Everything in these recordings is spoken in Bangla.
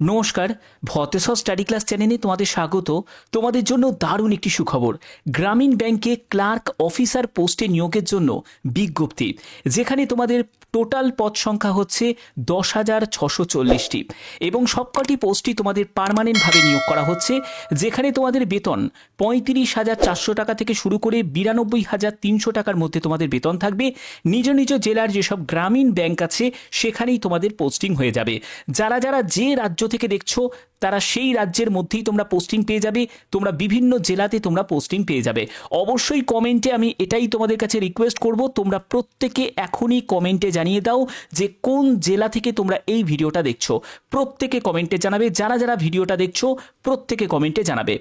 নমস্কার, ভতেশ্বর স্টাডি ক্লাস চ্যানেলে তোমাদের স্বাগত। তোমাদের জন্য দারুণ একটি সুখবর। গ্রামীণ ব্যাংকে ক্লার্ক অফিসার পোস্টে নিয়োগের জন্য বিজ্ঞপ্তি, যেখানে তোমাদের টোটাল পদ সংখ্যা হচ্ছে 10,640টি এবং সবকটি পোস্টই তোমাদের পার্মানেন্টভাবে নিয়োগ করা হচ্ছে, যেখানে তোমাদের বেতন 35,400 টাকা থেকে শুরু করে 92,300 টাকার মধ্যে তোমাদের বেতন থাকবে। নিজ নিজ জেলার যেসব গ্রামীণ ব্যাংক আছে সেখানেই তোমাদের পোস্টিং হয়ে যাবে। যারা যারা যে রাজ্য থেকে দেখছো তারা সেই রাজ্যের মধ্যেই তোমরা পোস্টিং পেয়ে যাবে। তোমরা বিভিন্ন জেলাতে তোমরা পোস্টিং পেয়ে যাবে। অবশ্যই কমেন্টে আমি এটাই তোমাদের কাছে রিকোয়েস্ট করব, তোমরা প্রত্যেকে এখনই কমেন্টে জানিয়ে দাও যে কোন জেলা থেকে তোমরা এই ভিডিওটা দেখছো। প্রত্যেকে কমেন্টে জানাবে, যারা যারা ভিডিওটা দেখছো প্রত্যেকে কমেন্টে জানাবে।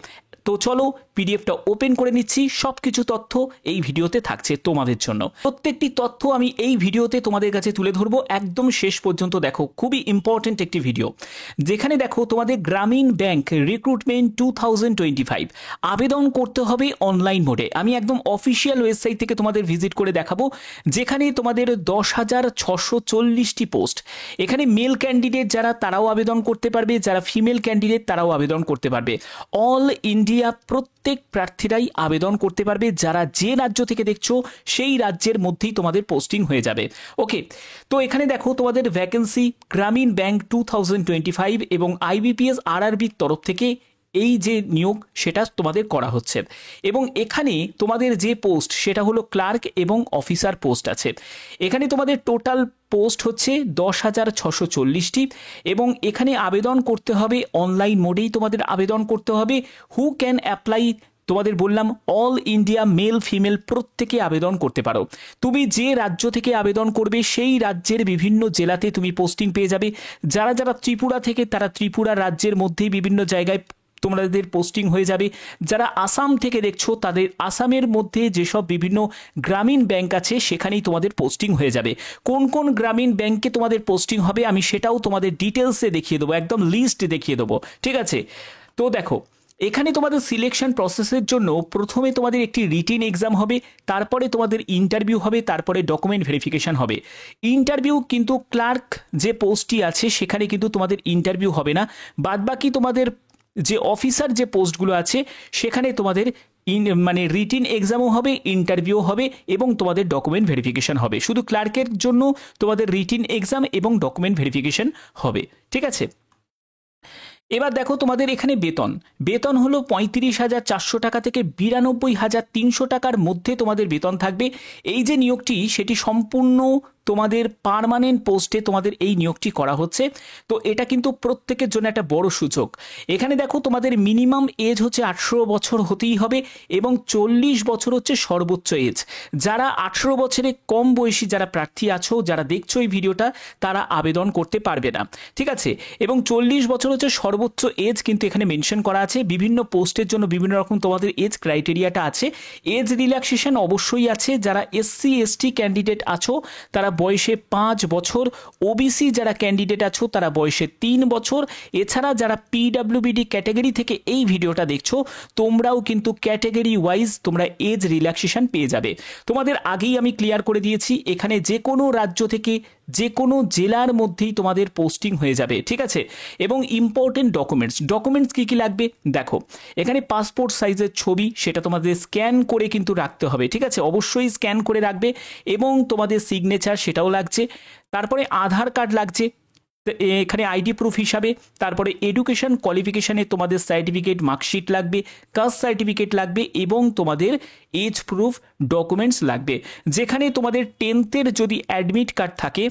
তো চলো পিডিএফটা ওপেন করে নিচ্ছি। সবকিছু তথ্য এই ভিডিওতে থাকছে তোমাদের জন্য। প্রত্যেকটি তথ্য আমি এই ভিডিওতে তোমাদের কাছে তুলে ধরবো, একদম শেষ পর্যন্ত দেখো। খুবই ইম্পর্টেন্ট একটি ভিডিও, যেখানে দেখো তোমাদের গ্রামীণ ব্যাংক রিক্রুটমেন্ট 2025 আবেদন করতে হবে অনলাইন মোডে। আমি একদম অফিসিয়াল ওয়েবসাইট থেকে তোমাদের ভিজিট করে দেখাবো, যেখানে তোমাদের 10,640টি পোস্ট। এখানে মেল ক্যান্ডিডেট যারা তারাও আবেদন করতে পারবে, যারা ফিমেল ক্যান্ডিডেট তারাও আবেদন করতে পারবে। অল ইন্ডিয়া প্রত্যেক প্রার্থীরাই আবেদন করতে পারবে। যারা যে রাজ্য থেকে দেখছো সেই রাজ্যের মধ্যেই তোমাদের পোস্টিং হয়ে যাবে। ওকে, তো এখানে দেখো তোমাদের ভ্যাকেন্সি গ্রামীণ ব্যাংক 2025 এবং আইবিপিএস আরআরবির তরফ থেকে এই যে নিয়োগ সেটা তোমাদের করা হচ্ছে। এবং এখানে তোমাদের যে পোস্ট সেটা হলো ক্লার্ক এবং অফিসার পোস্ট আছে। এখানে তোমাদের টোটাল পোস্ট হচ্ছে 10,640টি এবং এখানে আবেদন করতে হবে অনলাইন মোডেই তোমাদের আবেদন করতে হবে। Who can apply? তোমাদের বললাম অল ইন্ডিয়া মেল ফিমেল প্রত্যেকে আবেদন করতে পারো। তুমি যে রাজ্য থেকে আবেদন করবে সেই রাজ্যের বিভিন্ন জেলাতে তুমি পোস্টিং পেয়ে যাবে। যারা যারা ত্রিপুরা থেকে তারা ত্রিপুরা রাজ্যের মধ্যেই বিভিন্ন জায়গায় তোমাদের পোস্টিং হয়ে যাবে। যারা আসাম থেকে দেখছো তাদের আসামের মধ্যে যেসব বিভিন্ন গ্রামীণ ব্যাংক আছে সেখানেই তোমাদের পোস্টিং হয়ে যাবে। কোন কোন গ্রামীণ ব্যাংকে তোমাদের পোস্টিং হবে আমি সেটাও তোমাদের ডিটেলসে দেখিয়ে দেবো, একদম লিস্ট দেখিয়ে দেবো, ঠিক আছে? তো দেখো, এখানে তোমাদের সিলেকশন প্রসেসের জন্য প্রথমে তোমাদের একটি রিটিন এক্সাম হবে, তারপরে তোমাদের ইন্টারভিউ হবে, তারপরে ডকুমেন্ট ভেরিফিকেশন হবে। ইন্টারভিউ কিন্তু ক্লার্ক যে পোস্টটি আছে সেখানে কিন্তু তোমাদের ইন্টারভিউ হবে না। বাদবাকি তোমাদের যে অফিসার যে পোস্টগুলো আছে সেখানে তোমাদের রিটিন এক্সামও হবে, ইন্টারভিউ হবে এবং তোমাদের ডকুমেন্ট ভেরিফিকেশন হবে। শুধু ক্লার্কের জন্য তোমাদের রিটিন এক্সাম এবং ডকুমেন্ট ভেরিফিকেশন হবে, ঠিক আছে? এবার দেখো তোমাদের এখানে বেতন হলো 35,400 টাকা থেকে 92,300 টাকার মধ্যে তোমাদের বেতন থাকবে। এই যে নিয়োগটি সেটি সম্পূর্ণ তোমাদের পার্মানেন্ট পোস্টে তোমাদের এই নিয়োগটি করা হচ্ছে। তো এটা কিন্তু প্রত্যেকের জন্য একটা বড় সুযোগ। এখানে দেখো তোমাদের মিনিমাম এজ হচ্ছে 18 বছর হতেই হবে এবং 40 বছর হচ্ছে সর্বোচ্চ এজ। যারা 18 বছরে কম বয়সী যারা প্রার্থী আছো, যারা দেখছো এই ভিডিওটা, তারা আবেদন করতে পারবে না, ঠিক আছে? এবং 40 বছর হচ্ছে সর্বোচ্চ এজ কিন্তু এখানে মেনশন করা আছে। বিভিন্ন পোস্টের জন্য বিভিন্ন রকম তোমাদের এজ ক্রাইটেরিয়াটা আছে। এজ রিল্যাক্সেশন অবশ্যই আছে। যারা এসসি এসটি ক্যান্ডিডেট আছো তারা বয়সে 5 বছর, ওবিসি যারা ক্যান্ডিডেট আছো তারা বয়সে 3 বছর। এছাড়া যারা পিডব্লিউবিডি ক্যাটাগরি থেকে এই ভিডিওটা দেখছো তোমরাও কিন্তু ক্যাটাগরি ওয়াইজ তোমরা এজ রিল্যাক্সেশন পেয়ে যাবে। তোমাদের আগেই আমি ক্লিয়ার করে দিয়েছি, এখানে যে কোনো রাজ্য থেকে যে কোনো জেলার মধ্যেই তোমাদের পোস্টিং হয়ে যাবে, ঠিক আছে? এবং ইম্পর্টেন্ট ডকুমেন্টস কী কী লাগবে দেখো, এখানে পাসপোর্ট সাইজের ছবি সেটা তোমাদের স্ক্যান করে কিন্তু রাখতে হবে, ঠিক আছে? অবশ্যই স্ক্যান করে রাখবে। এবং তোমাদের সিগনেচার সেটাও লাগছে। তারপরে আধার কার্ড লাগছে এখানে আইডি প্রুফ হিসাবে। তারপরে এডুকেশন কোয়ালিফিকেশানে তোমাদের সার্টিফিকেট, মার্কশিট লাগবে, কাস্ট সার্টিফিকেট লাগবে এবং তোমাদের এজ প্রুফ ডকুমেন্টস লাগবে। যেখানে তোমাদের 10th যদি অ্যাডমিট কার্ড থাকে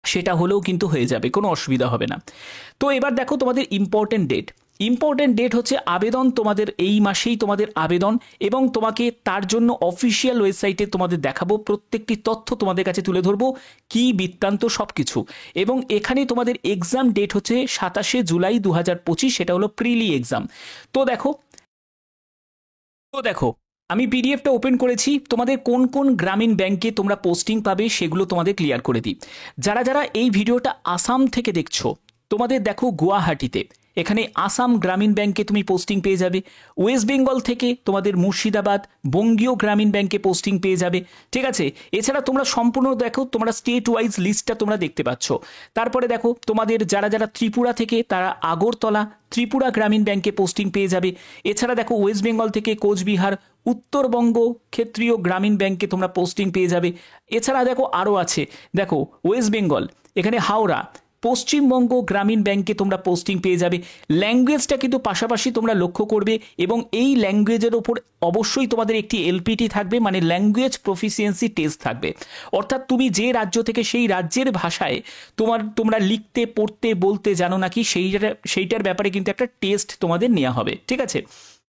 সেটা হলেও কিন্তু হয়ে যাবে, কোনো অসুবিধা হবে না। তো এবার দেখো তোমাদের ইম্পর্টেন্ট ডেট হচ্ছে আবেদন তোমাদের এই মাসেই তোমাদের আবেদন, এবং তোমাকে তার জন্য অফিসিয়াল ওয়েবসাইটে তোমাদের দেখাবো, প্রত্যেকটি তথ্য তোমাদের কাছে তুলে ধরবো, কি বৃত্তান্ত সব কিছু। এবং এখানে তোমাদের এক্সাম ডেট হচ্ছে 27শে জুলাই 2025, সেটা হলো প্রিলি এক্সাম। তো দেখো আমি পিডিএফটা ওপেন করেছি। তোমাদের কোন কোন গ্রামীণ ব্যাংকে তোমরা পোস্টিং পাবে সেগুলো তোমাদের ক্লিয়ার করে দিই। যারা যারা এই ভিডিওটা আসাম থেকে দেখছো, তোমাদের দেখো গুয়াহাটিতে এখানে আসাম গ্রামীণ ব্যাংকে তুমি পোস্টিং পেয়ে যাবে। ওয়েস্ট বেঙ্গল থেকে তোমাদের মুর্শিদাবাদ বঙ্গীয় গ্রামীণ ব্যাংকে পোস্টিং পেয়ে যাবে। ঠিক আছে, এছাড়া তোমরা সম্পূর্ণ দেখো, তোমরা স্টেট ওয়াইজ লিস্টটা তোমরা দেখতে পাচ্ছ। তারপরে দেখো তোমাদের যারা যারা ত্রিপুরা থেকে তারা আগরতলা ত্রিপুরা গ্রামীণ ব্যাংকে পোস্টিং পেয়ে যাবে। এছাড়া দেখো ওয়েস্ট বেঙ্গল থেকে কোচবিহার উত্তরবঙ্গ ক্ষেত্রীয় গ্রামীণ ব্যাংকে তোমরা পোস্টিং পেয়ে যাবে। এছাড়া দেখো আরও আছে, দেখো ওয়েস্ট বেঙ্গল এখানে হাওড়া পশ্চিমবঙ্গ গ্রামীণ ব্যাংকে তোমরা পোস্টিং পেয়ে যাবে। ল্যাঙ্গুয়েজটা কিন্তু পাশাপাশি তোমরা লক্ষ্য করবে, এবং এই ল্যাঙ্গুয়েজের ওপর অবশ্যই তোমাদের একটি এলপিটি থাকবে, মানে ল্যাঙ্গুয়েজ প্রফিসিয়েন্সি টেস্ট থাকবে। অর্থাৎ তুমি যে রাজ্য থেকে সেই রাজ্যের ভাষায় তোমরা লিখতে পড়তে বলতে জানো নাকি সেইটার ব্যাপারে কিন্তু একটা টেস্ট তোমাদের নেওয়া হবে। ঠিক আছে,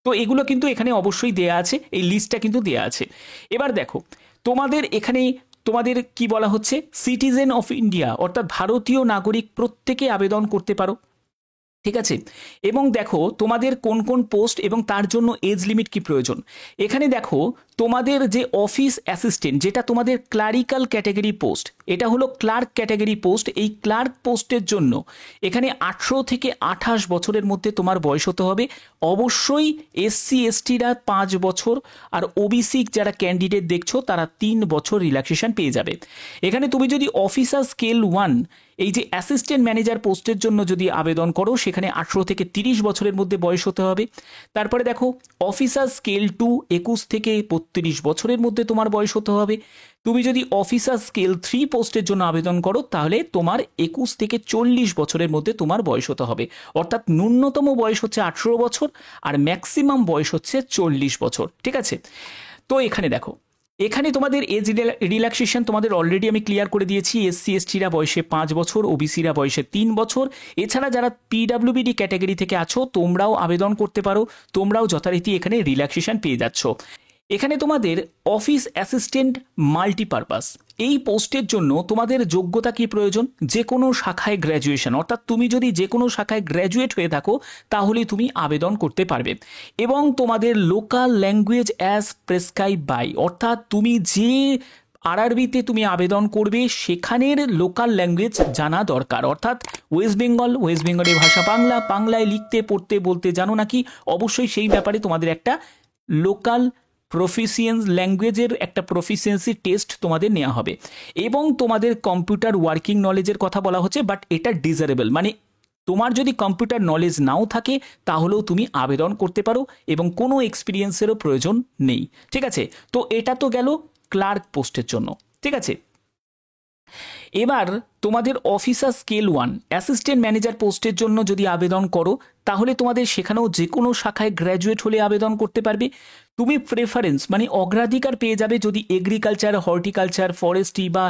তো এগুলো কিন্তু এখানে অবশ্যই দেয়া আছে, এই লিস্টটা কিন্তু দেয়া আছে। এবার দেখো তোমাদের এখানে তোমাদের কি বলা হচ্ছে, সিটিজেন অফ ইন্ডিয়া অর্থাৎ ভারতীয় নাগরিক প্রত্যেকে আবেদন করতে পারো। ঠিক আছে, এবং দেখো তোমাদের কোন কোন পোস্ট এবং তার জন্য এজ লিমিট কি প্রয়োজন। এখানে দেখো তোমাদের যে অফিস অ্যাসিস্ট্যান্ট, যেটা তোমাদের ক্লারিক্যাল ক্যাটাগরি পোস্ট, এটা হলো ক্লার্ক ক্যাটাগরি পোস্ট। এই ক্লার্ক পোস্টের জন্য এখানে 18 থেকে 28 বছরের মধ্যে তোমার বয়স হতে হবে। অবশ্যই এসসি এসটিরা 5 বছর, আর ওবিসি যারা ক্যান্ডিডেট দেখছো তারা 3 বছর রিল্যাক্সেশন পেয়ে যাবে। এখানে তুমি যদি অফিসার স্কেল 1 এই যে অ্যাসিস্ট্যান্ট ম্যানেজার পোস্টের জন্য যদি আবেদন করো, সেখানে 18 থেকে 30 বছরের মধ্যে বয়স হতে হবে। তারপরে দেখো অফিসার স্কেল 2 21 থেকে 32 বছরের মধ্যে তোমার বয়স হতে হবে। তুমি যদি অফিসার স্কেল 3 পোস্টের জন্য আবেদন করো, তাহলে তোমার 21 থেকে 40 বছরের মধ্যে তোমার বয়স হতে হবে। অর্থাৎ ন্যূনতম বয়স হচ্ছে 18 বছর, আর ম্যাক্সিমাম বয়স হচ্ছে 40 বছর। ঠিক আছে, তো এখানে দেখো এখানে তোমাদের এজ রিল্যাক্সেশন তোমাদের অলরেডি আমি ক্লিয়ার করে দিয়েছি। এসসি এসটিরা বয়সে 5 বছর, ওবিসিরা বয়সে 3 বছর। এছাড়া যারা পিডাব্লিউবিডি ক্যাটাগরি থেকে আছো তোমরাও আবেদন করতে পারো, তোমরাও যথারীতি এখানে রিল্যাক্সেশন পেয়ে যাচ্ছ। এখানে তোমাদের অফিস অ্যাসিস্ট্যান্ট মাল্টিপারপাস এই পোস্টের জন্য তোমাদের যোগ্যতা কি প্রয়োজন, যে কোনো শাখায় গ্র্যাজুয়েশন, অর্থাৎ তুমি যদি যে কোনো শাখায় গ্র্যাজুয়েট হয়ে থাকো তাহলে তুমি আবেদন করতে পারবে। এবং তোমাদের local language as prescribe by, অর্থাৎ তুমি যে আরআরবিতে তুমি আবেদন করবে সেখানের লোকাল ল্যাঙ্গুয়েজ জানা দরকার। অর্থাৎ ওয়েস্ট বেঙ্গলের ভাষা বাংলা, বাংলায় লিখতে পড়তে বলতে জানো নাকি, অবশ্যই সেই ব্যাপারে তোমাদের একটা লোকাল ল্যাঙ্গুয়েজের একটা প্রফিসিয়েন্সি টেস্ট তোমাদের নেওয়া হবে। এবং তোমাদের কম্পিউটার ওয়ার্কিং নলেজের কথা বলা হচ্ছে, বাট এটা ডিজারেবল, মানে তোমার যদি কম্পিউটার নলেজ নাও থাকে তাহলেও তুমি আবেদন করতে পারো, এবং কোনো এক্সপিরিয়েন্সেরও প্রয়োজন নেই। ঠিক আছে, তো এটা তো গেল ক্লার্ক পোস্টের জন্য। ঠিক আছে, এবার তোমাদের অফিসার স্কেল 1 অ্যাসিস্ট্যান্ট ম্যানেজার পোস্টের জন্য যদি আবেদন করো, তাহলে তোমাদের সেখানেও যে কোনো শাখায় গ্র্যাজুয়েট হলে আবেদন করতে পারবে। তুমি প্রেফারেন্স মানে অগ্রাধিকার পেয়ে যাবে যদি এগ্রিকালচার, হর্টিকালচার, ফরেস্ট্রি বা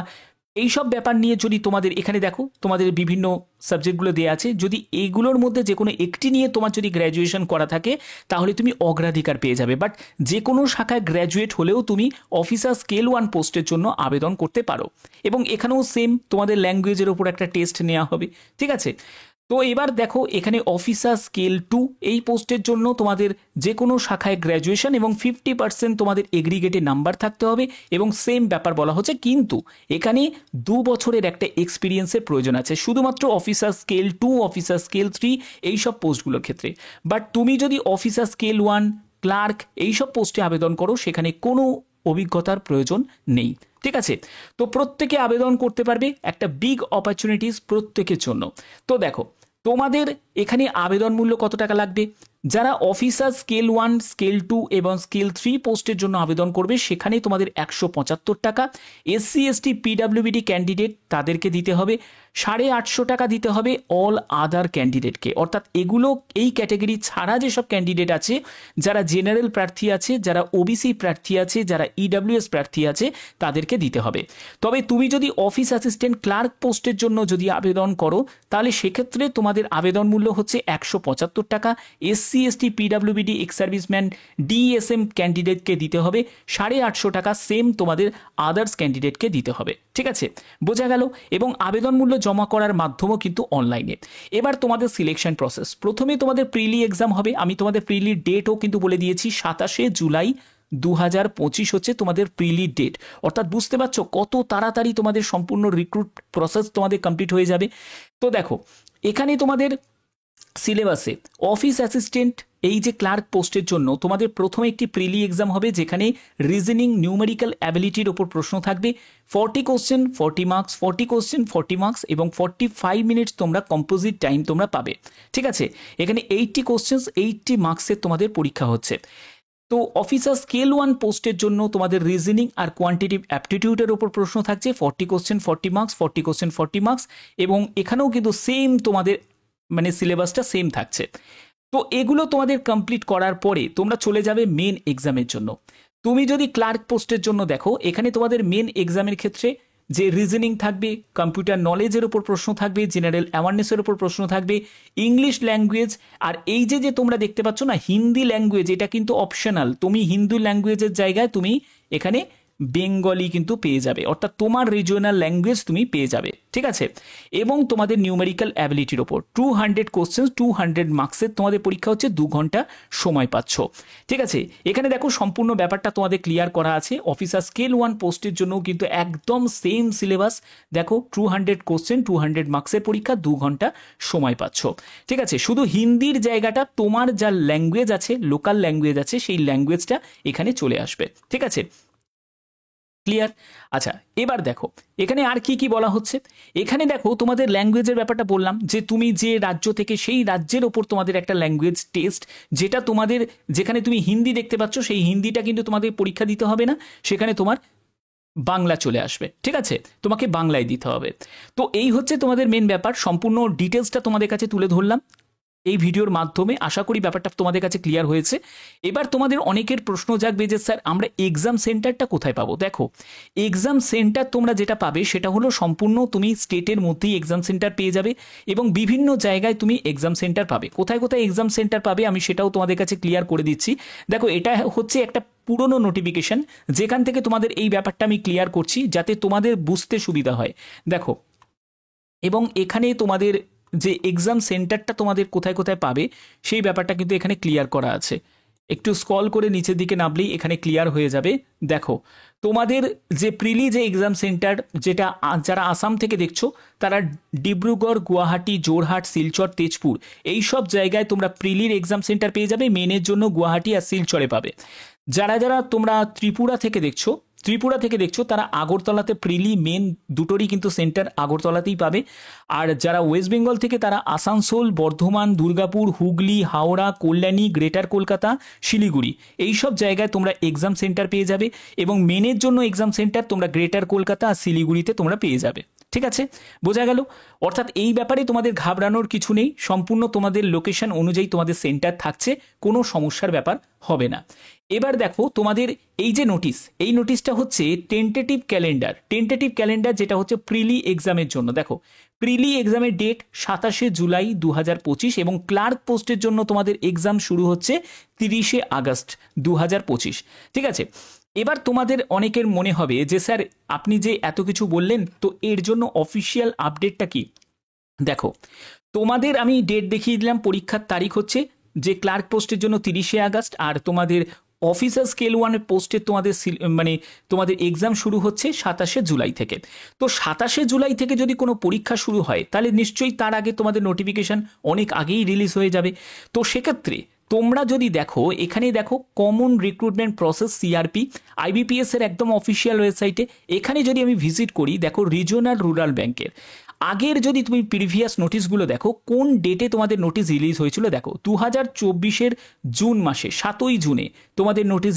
এইসব ব্যাপার নিয়ে যদি তোমাদের এখানে দেখো তোমাদের বিভিন্ন সাবজেক্টগুলো দেওয়া আছে, যদি এইগুলোর মধ্যে যে কোনো একটি নিয়ে তোমার যদি গ্র্যাজুয়েশন করা থাকে তাহলে তুমি অগ্রাধিকার পেয়ে যাবে। বাট যে কোনো শাখায় গ্র্যাজুয়েট হলেও তুমি অফিসার স্কেল 1 পোস্টের জন্য আবেদন করতে পারো, এবং এখানেও সেম তোমাদের ল্যাঙ্গুয়েজের ওপর একটা টেস্ট নেওয়া হবে। ঠিক আছে, তো এবার দেখো এখানে অফিসার স্কেল 2 এই পোস্টের জন্য তোমাদের যে কোনো শাখায় গ্র্যাজুয়েশন এবং 50% তোমাদের এগ্রিগেটে নাম্বার থাকতে হবে, এবং সেম ব্যাপার বলা হচ্ছে, কিন্তু এখানে 2 বছরের একটা এক্সপিরিয়েন্সের প্রয়োজন আছে শুধুমাত্র অফিসার স্কেল 2, অফিসার স্কেল 3 এইসব পোস্টগুলোর ক্ষেত্রে। বাট তুমি যদি অফিসার স্কেল 1, ক্লার্ক এইসব পোস্টে আবেদন করো, সেখানে কোনো অভিজ্ঞতার প্রয়োজন নেই। ঠিক আছে, তো প্রত্যেকে আবেদন করতে পারবে, একটা বিগ অপরচুনিটিস প্রত্যেকের জন্য। তো দেখো তোমাদের এখানে আবেদন মূল্য কত টাকা লাগবে। যারা অফিসার স্কেল 1, স্কেল 2 এবং স্কেল 3 পোস্টের জন্য আবেদন করবে সেখানে তোমাদের 175 টাকা। এসসি এসটি পিডাব্লিউবিডি ক্যান্ডিডেট তাদেরকে দিতে হবে 850 টাকা দিতে হবে অল আদার ক্যান্ডিডেটকে, অর্থাৎ এগুলো এই ক্যাটাগরি ছাড়া যেসব ক্যান্ডিডেট আছে, যারা জেনারেল প্রার্থী আছে, যারা ওবিসি প্রার্থী আছে, যারা ইডাব্লিউএস প্রার্থী আছে, তাদেরকে দিতে হবে। তবে তুমি যদি অফিস অ্যাসিস্ট্যান্ট ক্লার্ক পোস্টের জন্য যদি আবেদন করো তাহলে সেক্ষেত্রে তোমাদের আবেদন মূল্য হচ্ছে 175 টাকা। SC ST পিডাব্লিউবিডি ex serviceman DSM ক্যান্ডিডেটকে দিতে হবে 850 টাকা, সেম তোমাদের আদার্স ক্যান্ডিডেটকে দিতে হবে। ঠিক আছে, বোঝা গেল। এবং আবেদন মূল্য জমা করার মাধ্যমও কিন্তু অনলাইনে। এবার তোমাদের সিলেকশন প্রসেস, প্রথমে তোমাদের প্রিলি এক্সাম হবে। আমি তোমাদের প্রিলির ডেটও কিন্তু বলে দিয়েছি, 27 জুলাই 2025 হচ্ছে তোমাদের প্রিলি ডেট। অর্থাৎ বুঝতে পারছো কত তাড়াতাড়ি তোমাদের সম্পূর্ণ রিক্রুট প্রসেস তোমাদের কমপ্লিট হয়ে যাবে। তো দেখো এখানে তোমাদের সিলেবাসে অফিস অ্যাসিস্ট্যান্ট এই যে ক্লার্ক পোস্টের জন্য তোমাদের প্রথমে একটি প্রিলি এক্সাম হবে, যেখানে রিজনিং নিউমেরিক্যাল অ্যাবিলিটির ওপর প্রশ্ন থাকবে। 40 কোশ্চেন 40 মার্কস, 40 কোশ্চেন 40 মার্কস এবং 45 মিনিটস তোমরা কম্পোজিট টাইম তোমরা পাবে। ঠিক আছে, এখানে 80 কোশ্চেন 80 মার্কসের তোমাদের পরীক্ষা হচ্ছে। তো অফিসার স্কেল 1 পোস্টের জন্য তোমাদের রিজনিং আর কোয়ান্টিটিভ অ্যাপটিটিউডের ওপর প্রশ্ন থাকছে। 40 কোশ্চেন 40 মার্কস, 40 কোশ্চেন 40 মার্কস এবং এখানেও কিন্তু সেম তোমাদের মানে সিলেবাসটা সেম থাকছে। তো এগুলো তোমাদের কমপ্লিট করার পরে তোমরা চলে যাবে মেন এক্সামের জন্য। তুমি যদি ক্লার্ক পোস্টের জন্য দেখো, এখানে তোমাদের মেন এক্সামের ক্ষেত্রে যে রিজনিং থাকবে, কম্পিউটার নলেজের ওপর প্রশ্ন থাকবে, জেনারেল অ্যাওয়ারনেসের ওপর প্রশ্ন থাকবে, ইংলিশ ল্যাঙ্গুয়েজ, আর এই যে যে তোমরা দেখতে পাচ্ছ না হিন্দি ল্যাঙ্গুয়েজ, এটা কিন্তু অপশনাল। তুমি হিন্দি ল্যাঙ্গুয়েজের জায়গায় তুমি এখানে বেঙ্গলি কিন্তু পেয়ে যাবে, অর্থাৎ তোমার রিজিওনাল ল্যাঙ্গুয়েজ তুমি পেয়ে যাবে। ঠিক আছে, এবং তোমাদের নিউমেরিক্যাল অ্যাবিলিটির ওপর 200 কোশ্চেন 200 মার্কসের তোমাদের পরীক্ষা হচ্ছে, 2 ঘন্টা সময় পাচ্ছ। ঠিক আছে, এখানে দেখো সম্পূর্ণ ব্যাপারটা তোমাদের ক্লিয়ার করা আছে। অফিসার স্কেল 1 পোস্টের জন্য কিন্তু একদম সেম সিলেবাস। দেখো 200 কোশ্চেন 200 মার্কসের পরীক্ষা, 2 ঘন্টা সময় পাচ্ছ। ঠিক আছে, শুধু হিন্দির জায়গাটা তোমার যা ল্যাঙ্গুয়েজ আছে, লোকাল ল্যাঙ্গুয়েজ আছে, সেই ল্যাঙ্গুয়েজটা এখানে চলে আসবে। ঠিক আছে, ক্লিয়ার? আচ্ছা, এবার দেখো এখানে আর কি কি বলা হচ্ছে। এখানে দেখো তোমাদের ল্যাঙ্গুয়েজের ব্যাপারটা বললাম যে তুমি যে রাজ্য থেকে সেই রাজ্যের ওপর তোমাদের একটা ল্যাঙ্গুয়েজ টেস্ট, যেটা তোমাদের যেখানে তুমি হিন্দি দেখতে পাচ্ছ সেই হিন্দিটা কিন্তু তোমাদের পরীক্ষা দিতে হবে না, সেখানে তোমার বাংলা চলে আসবে। ঠিক আছে, তোমাকে বাংলায় দিতে হবে। তো এই হচ্ছে তোমাদের মেন ব্যাপার। সম্পূর্ণ ডিটেলসটা তোমাদের কাছে তুলে ধরলাম এই ভিডিওর মাধ্যমে। আশা করি ব্যাপারটা তোমাদের কাছে ক্লিয়ার হয়েছে। এবার তোমাদের অনেকের প্রশ্ন জাগবে যে স্যার আমরা এক্সাম সেন্টারটা কোথায় পাবো। দেখো এক্সাম সেন্টার তোমরা যেটা পাবে সেটা হলো সম্পূর্ণ তুমি স্টেটের মধ্যেই এক্সাম সেন্টার পেয়ে যাবে এবং বিভিন্ন জায়গায় তুমি এক্সাম সেন্টার পাবে। কোথায় কোথায় এক্সাম সেন্টার পাবে আমি সেটাও তোমাদের কাছে ক্লিয়ার করে দিচ্ছি। দেখো এটা হচ্ছে একটা পুরনো নোটিফিকেশন, যেখান থেকে তোমাদের এই ব্যাপারটা আমি ক্লিয়ার করছি যাতে তোমাদের বুঝতে সুবিধা হয়। দেখো, এবং এখানে তোমাদের যে এক্সাম সেন্টারটা তোমাদের কোথায় কোথায় পাবে সেই ব্যাপারটা কিন্তু এখানে ক্লিয়ার করা আছে। একটু স্ক্রল করে নিচের দিকে নামলেই এখানে ক্লিয়ার হয়ে যাবে। দেখো তোমাদের যে প্রিলি যে এক্সাম সেন্টার, যেটা যারা আসাম থেকে দেখছো তারা ডিব্রুগড়, গুয়াহাটি, জোরহাট, শিলচর, তেজপুর এই সব জায়গায় তোমরা প্রিলির এক্সাম সেন্টার পেয়ে যাবে। মেনের জন্য গুয়াহাটি আর শিলচরে পাবে। যারা যারা তোমরা ত্রিপুরা থেকে দেখছো তারা আগরতলাতে প্রিলি মেন দুটোরই কিন্তু সেন্টার আগরতলাতেই পাবে। আর যারা ওয়েস্ট বেঙ্গল থেকে তারা আসানসোল, বর্ধমান, দুর্গাপুর, হুগলি, হাওড়া, কল্যাণী, গ্রেটার কলকাতা, শিলিগুড়ি এই সব জায়গায় তোমরা এক্সাম সেন্টার পেয়ে যাবে এবং মেনের জন্য এক্সাম সেন্টার তোমরা গ্রেটার কলকাতা আর শিলিগুড়িতে তোমরা পেয়ে যাবে। ঠিক আছে, বোঝা গেল? অর্থাৎ এই ব্যাপারে তোমাদের ঘাবড়ানোর কিছু নেই, সম্পূর্ণ তোমাদের লোকেশন অনুযায়ী তোমাদের সেন্টার থাকছে, কোনো সমস্যার ব্যাপার হবে না। এবার দেখো তোমাদের এই যে নোটিশ, এই নোটিশটা হচ্ছে টেন্টেটিভ ক্যালেন্ডার যেটা হচ্ছে প্রিলি এক্সামের জন্য। দেখো প্রিলি এক্সামের ডেট 27শে জুলাই 2025 এবং ক্লার্ক পোস্টের জন্য তোমাদের এক্সাম শুরু হচ্ছে 30শে আগস্ট 2025। ঠিক আছে, এবার তোমাদের অনেকের মনে হবে যে স্যার আপনি যে এত কিছু বললেন তো এর জন্য অফিসিয়াল আপডেটটা কি। দেখো তোমাদের আমি ডেট দেখিয়ে দিলাম, পরীক্ষার তারিখ হচ্ছে যে ক্লার্ক পোস্টের জন্য 30শে আগস্ট, আর তোমাদের অফিসার স্কেল 1 পোস্টের তোমাদের এক্সাম শুরু হচ্ছে 27শে জুলাই থেকে। তো 27শে জুলাই থেকে যদি কোনো পরীক্ষা শুরু হয় তাহলে নিশ্চয়ই তার আগে তোমাদের নোটিফিকেশন অনেক আগেই রিলিজ হয়ে যাবে। তো সেক্ষেত্রে তোমরা যদি দেখো এখানে দেখো common recruitment process CRP IBPS এর একদম অফিসিয়াল ওয়েবসাইটে এখানে যদি আমি ভিজিট করি, দেখো রিজিওনাল রুরাল ব্যাংকের আগের যদি তুমি প্রিভিয়াস নোটিশগুলো দেখো কোন ডেটে তোমাদের নোটিশ রিলিজ হয়েছিল, দেখো 2024-এর জুন মাসে 7ই জুনে তোমাদের নোটিশ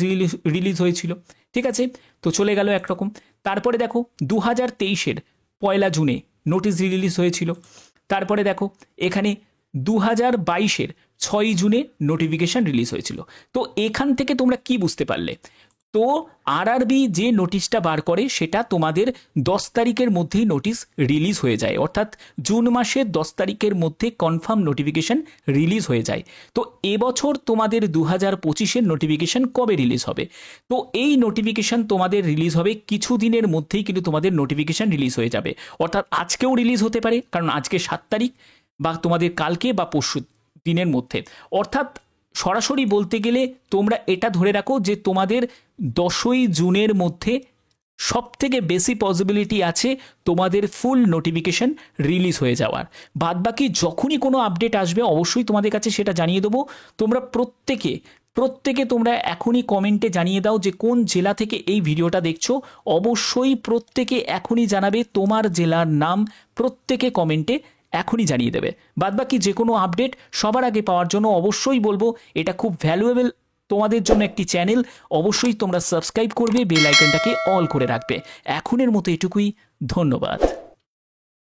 রিলিজ হয়েছিল। ঠিক আছে, তো চলে গেল একরকম। তারপরে দেখো 2023-এর 1 জুনে নোটিশ রিলিজ হয়েছিল। তারপরে দেখো এখানে 2022-এর 6 জুনে নোটিফিকেশন রিলিজ হয়েছিল। তো এখান থেকে তোমরা কি বুঝতে পারলে, তো আরআরবি যে নোটিশটা বার করে সেটা তোমাদের 10 তারিখের মধ্যেই নোটিশ রিলিজ হয়ে যায়, অর্থাৎ জুন মাসের 10 তারিখের মধ্যে কনফার্ম নোটিফিকেশন রিলিজ হয়ে যায়। তো এবছর তোমাদের 2025-এর নোটিফিকেশন কবে রিলিজ হবে, তো এই নোটিফিকেশন তোমাদের রিলিজ হবে কিছুদিনের মধ্যেই, কিন্তু তোমাদের নোটিফিকেশন রিলিজ হয়ে যাবে। অর্থাৎ আজকেও রিলিজ হতে পারে, কারণ আজকে 7 তারিখ, বা তোমাদের কালকে বা পরশু দিনের মধ্যে। অর্থাৎ সরাসরি বলতে গেলে তোমরা এটা ধরে রাখো যে তোমাদের 10ই জুনের মধ্যে সবথেকে বেশি পসিবিলিটি আছে তোমাদের ফুল নোটিফিকেশন রিলিজ হয়ে যাওয়ার। বাদবাকি যখনই কোনো আপডেট আসবে অবশ্যই তোমাদের কাছে সেটা জানিয়ে দেবো। তোমরা প্রত্যেকে তোমরা এখনই কমেন্টে জানিয়ে দাও যে কোন জেলা থেকে এই ভিডিওটা দেখছো। অবশ্যই প্রত্যেকে এখনই জানাবে তোমার জেলার নাম, প্রত্যেকে কমেন্টে এখনই জানিয়ে দেবে। বাদবাকি যে কোনো আপডেট সবার আগে পাওয়ার জন্য অবশ্যই বলবো এটা খুব ভ্যালুয়েবল তোমাদের জন্য একটি চ্যানেল, অবশ্যই তোমরা সাবস্ক্রাইব করবে, বেল আইকনটাকে অল করে রাখবে। এখনের মতো এটুকুই, ধন্যবাদ।